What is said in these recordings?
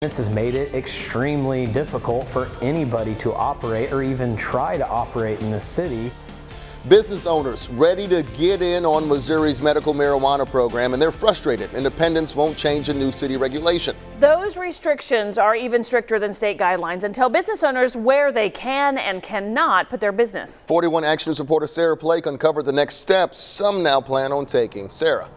This has made it extremely difficult for anybody to operate or even try to operate in this city. Business owners ready to get in on Missouri's medical marijuana program, and they're frustrated independents won't change a new city regulation. Those restrictions are even stricter than state guidelines and tell business owners where they can and cannot put their business. 41 Action News reporter Sarah Plake uncovered the next steps some now plan on taking. Sarah.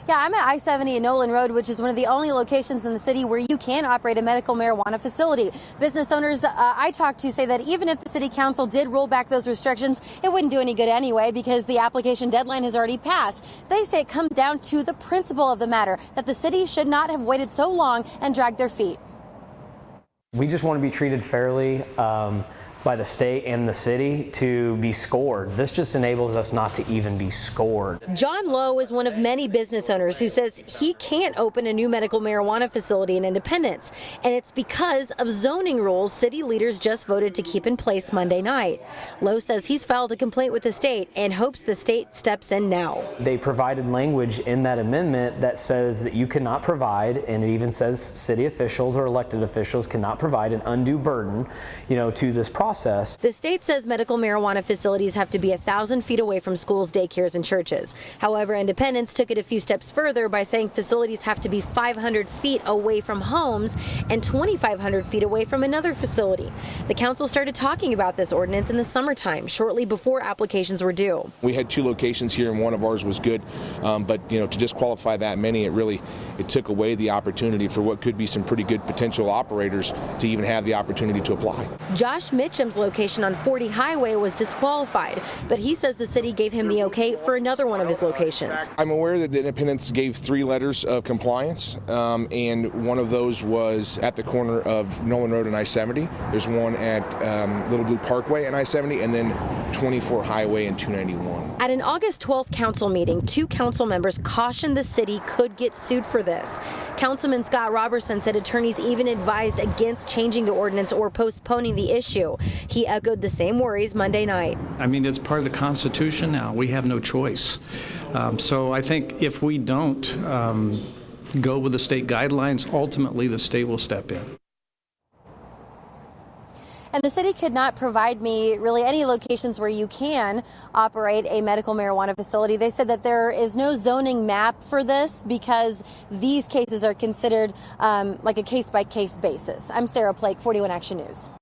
Yeah, I'm at I-70 and Nolan Road, which is one of the only locations in the city where you can operate a medical marijuana facility. Business owners I talked to say that even if the city council did roll back those restrictions, it wouldn't do any good anyway because the application deadline has already passed. They say it comes down to the principle of the matter, that the city should not have waited so long and dragged their feet. We just want to be treated fairly by the state and the city to be scored. This just enables us not to even be scored. John Lowe is one of many business owners who says he can't open a new medical marijuana facility in Independence, and it's because of zoning rules city leaders just voted to keep in place Monday night. Lowe says he's filed a complaint with the state and hopes the state steps in now. They provided language in that amendment that says that you cannot provide, and it even says city officials or elected officials cannot provide an undue burden, to this process. The state says medical marijuana facilities have to be 1,000 feet away from schools, daycares, and churches. However, Independence took it a few steps further by saying facilities have to be 500 feet away from homes and 2,500 feet away from another facility. The council started talking about this ordinance in the summertime, shortly before applications were due. We had 2 locations here, and one of ours was good, but to disqualify that many, it took away the opportunity for what could be some pretty good potential operators to even have the opportunity to apply. Josh Mitchum's location on 40 Highway was disqualified, but he says the city gave him the okay for another one of his locations. I'm aware that the Independence gave 3 letters of compliance, and one of those was at the corner of Nolan Road and I-70. There's one at Little Blue Parkway and I-70, and then 24 Highway and 291. At an August 12th council meeting, 2 council members cautioned the city could get sued for this. Councilman Scott Robertson said attorneys even advised against changing the ordinance or postponing the issue. He echoed the same worries Monday night. I mean, it's part of the Constitution now. We have no choice. So I think if we don't go with the state guidelines, ultimately the state will step in. And the city could not provide me really any locations where you can operate a medical marijuana facility. They said that there is no zoning map for this because these cases are considered like a case-by-case basis. I'm Sarah Plake, 41 Action News.